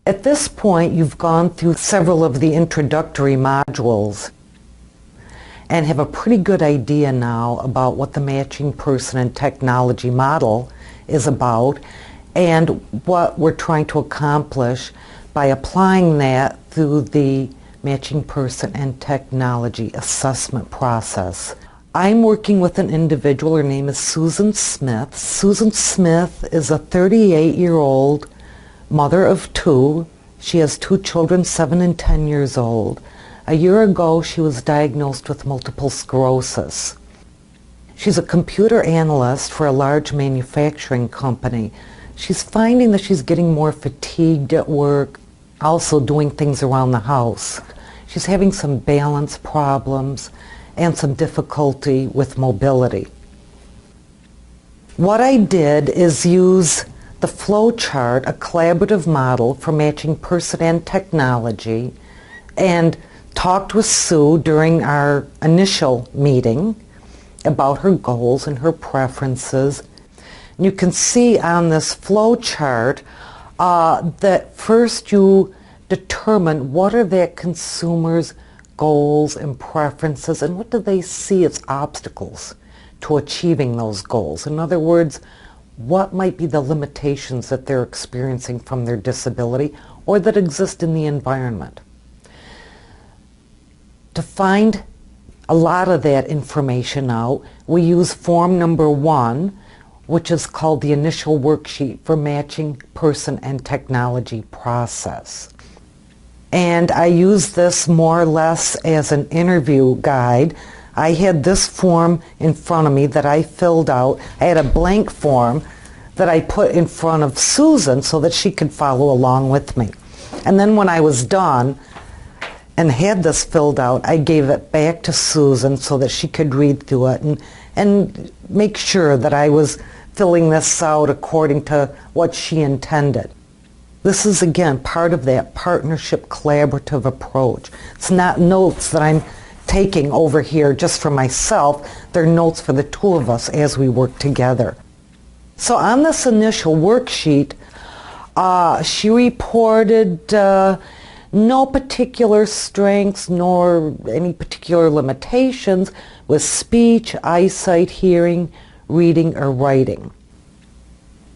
At this point, you've gone through several of the introductory modules and have a pretty good idea now about what the Matching Person and Technology model is about and what we're trying to accomplish by applying that through the Matching Person and Technology assessment process. I'm working with an individual. Her name is Susan Smith. Susan Smith is a 38-year-old mother of two. She has two children, 7 and 10 years old. A year ago, she was diagnosed with multiple sclerosis. She's a computer analyst for a large manufacturing company. She's finding that she's getting more fatigued at work, also doing things around the house. She's having some balance problems and some difficulty with mobility. What I did is use the flow chart, a collaborative model for Matching Person and Technology, and talked with Sue during our initial meeting about her goals and her preferences. And you can see on this flow chart that first you determine what are that consumer's goals and preferences and what do they see as obstacles to achieving those goals. In other words, what might be the limitations that they're experiencing from their disability or that exist in the environment. To find a lot of that information out, we use form number 1, which is called the initial worksheet for Matching Person and Technology process. And I use this more or less as an interview guide. I had this form in front of me that I filled out. I had a blank form that I put in front of Susan so that she could follow along with me. And then when I was done and had this filled out, I gave it back to Susan so that she could read through it and make sure that I was filling this out according to what she intended. This is, again, part of that partnership collaborative approach. It's not notes that I'm taking over here just for myself. They're notes for the two of us as we work together. So on this initial worksheet, she reported no particular strengths nor any particular limitations with speech, eyesight, hearing, reading, or writing.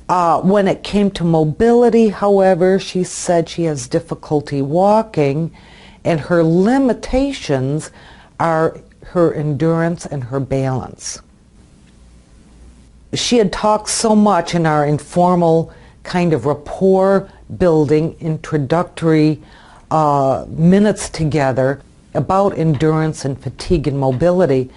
When it came to mobility, however, she said she has difficulty walking, and her limitations are her endurance and her balance. She had talked so much in our informal kind of rapport building introductory minutes together about endurance and fatigue and mobility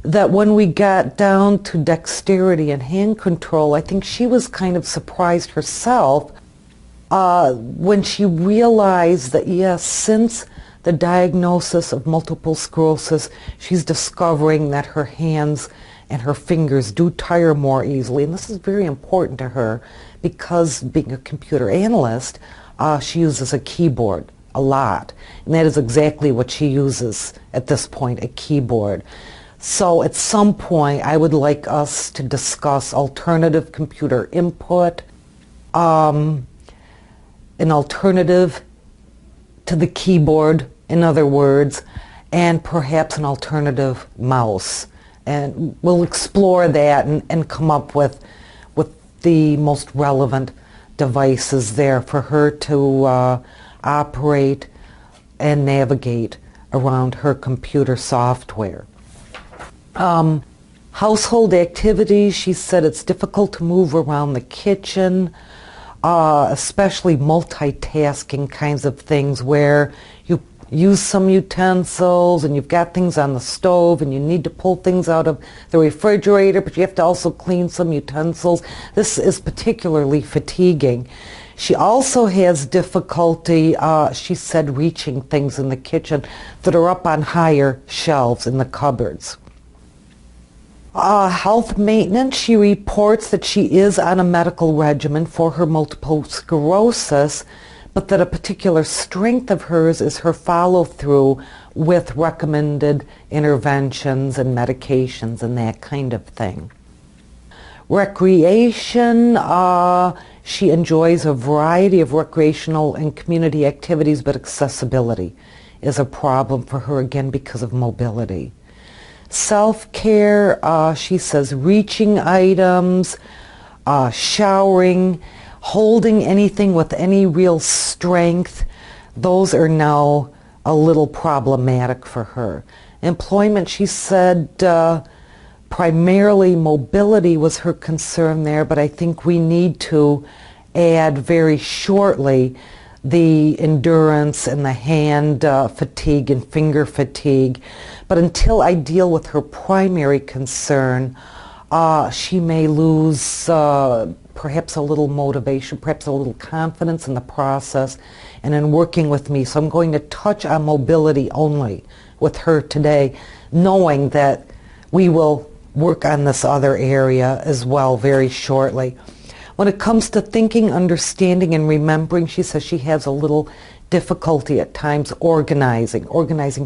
that when we got down to dexterity and hand control, I think she was kind of surprised herself when she realized that, yes, since the diagnosis of multiple sclerosis, she's discovering that her hands and her fingers do tire more easily. And this is very important to her because being a computer analyst, she uses a keyboard a lot. And that is exactly what she uses at this point, a keyboard. So at some point, I would like us to discuss alternative computer input, an alternative to the keyboard, in other words, and perhaps an alternative mouse. And we'll explore that and come up with the most relevant devices there for her to operate and navigate around her computer software. Household activities, she said it's difficult to move around the kitchen, especially multitasking kinds of things where you use some utensils and you've got things on the stove and you need to pull things out of the refrigerator, but you have to also clean some utensils. This is particularly fatiguing. She also has difficulty, she said, reaching things in the kitchen that are up on higher shelves in the cupboards. Health maintenance, she reports that she is on a medical regimen for her multiple sclerosis, but that a particular strength of hers is her follow-through with recommended interventions and medications and that kind of thing. Recreation, she enjoys a variety of recreational and community activities, but accessibility is a problem for her, again, because of mobility. Self-care, she says reaching items, showering, holding anything with any real strength, those are now a little problematic for her. Employment, she said, primarily mobility was her concern there, but I think we need to add very shortly the endurance and the hand fatigue and finger fatigue. But until I deal with her primary concern, she may lose perhaps a little motivation, perhaps a little confidence in the process and in working with me. So I'm going to touch on mobility only with her today, knowing that we will work on this other area as well very shortly. When it comes to thinking, understanding, and remembering, she says she has a little difficulty at times organizing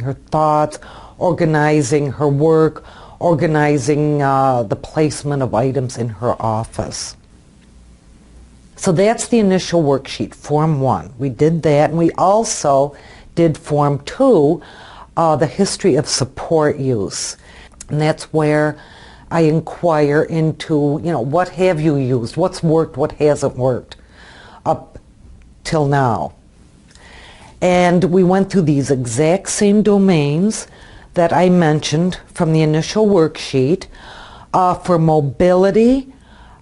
her thoughts, organizing her work, organizing the placement of items in her office. So that's the initial worksheet, Form 1. We did that, and we also did Form 2, the history of support use. And that's where I inquire into, what have you used? What's worked? What hasn't worked up till now? And we went through these exact same domains that I mentioned from the initial worksheet. For mobility,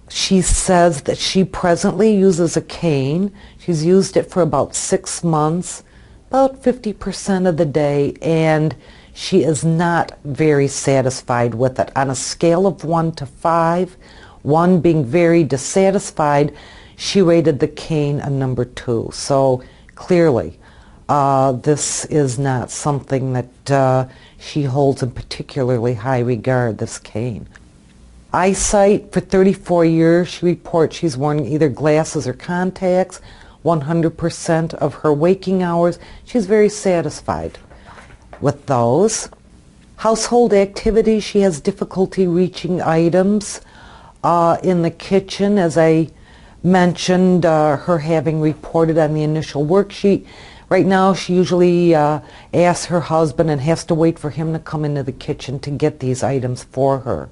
she says that she presently uses a cane. She's used it for about 6 months, about 50% of the day, and she is not very satisfied with it. On a scale of 1 to 5, 1 being very dissatisfied, she rated the cane a number 2. So clearly, this is not something that she holds in particularly high regard, this cane. Eyesight, for 34 years, she reports she's worn either glasses or contacts, 100% of her waking hours. She's very satisfied with those. Household activities, she has difficulty reaching items in the kitchen, as I mentioned, her having reported on the initial worksheet. Right now she usually asks her husband and has to wait for him to come into the kitchen to get these items for her.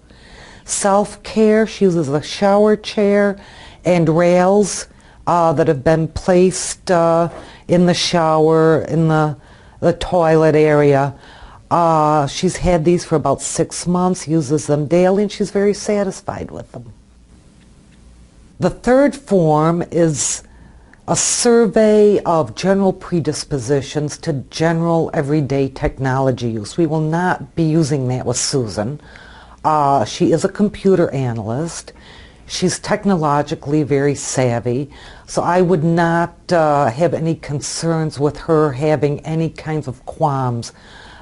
Self-care, she uses a shower chair and rails that have been placed in the shower, in the toilet area. She's had these for about 6 months, uses them daily, and she's very satisfied with them. The third form is a survey of general predispositions to general everyday technology use. We will not be using that with Susan. She is a computer analyst. She's technologically very savvy, so I would not have any concerns with her having any kinds of qualms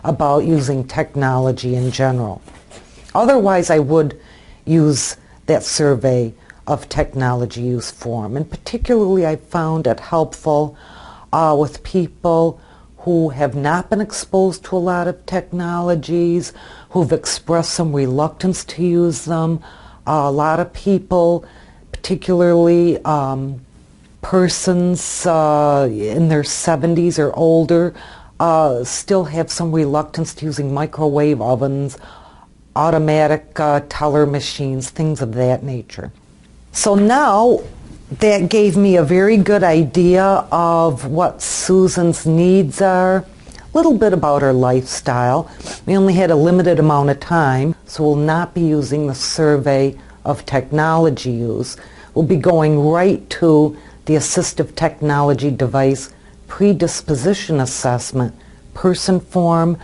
about using technology in general. Otherwise, I would use that survey of technology use form, and particularly I found it helpful with people who have not been exposed to a lot of technologies, who've expressed some reluctance to use them. A lot of people, particularly persons in their 70s or older, still have some reluctance to using microwave ovens, automatic teller machines, things of that nature. So now that gave me a very good idea of what Susan's needs are, a little bit about her lifestyle. We only had a limited amount of time, so we'll not be using the survey of technology use. We'll be going right to the assistive technology device predisposition assessment, person form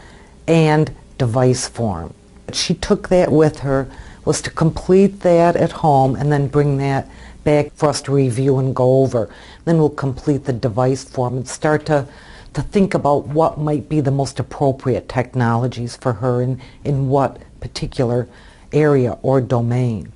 and device form. She took that with her, was to complete that at home and then bring that back for us to review and go over. Then we'll complete the device form and start to think about what might be the most appropriate technologies for her in what particular area or domain.